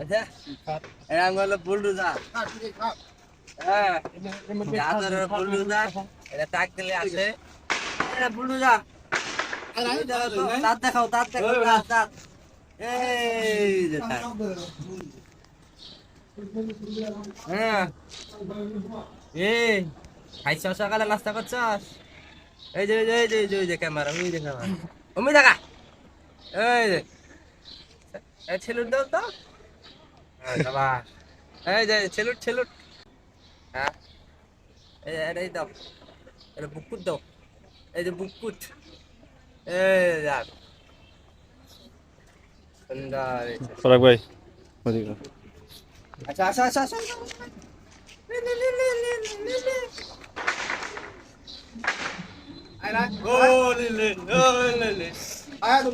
আচ্ছা এরকম হলো বুলডোজার হ্যাঁ যাদের বুলডোজার এটা টাক দিলে আসে এটা বুলডোজার দাঁত দেখাও দাঁত দাঁত এই যে দাঁত। হ্যাঁ এই খাইছ সকালে নাস্তা করছস এই যে ক্যামেরা ওই যে ক্যামেরা ওমি দেখা এই যে এই ছেলুট দাও তো বাবা এই যে ছেলুট হ্যাঁ এই দাও এটা বুকুট দাও এই যে বুকুট এই যাক সুন্দর পরাগ ভাই ওদিকে আচ্ছা আয় না ও লে আয়া তো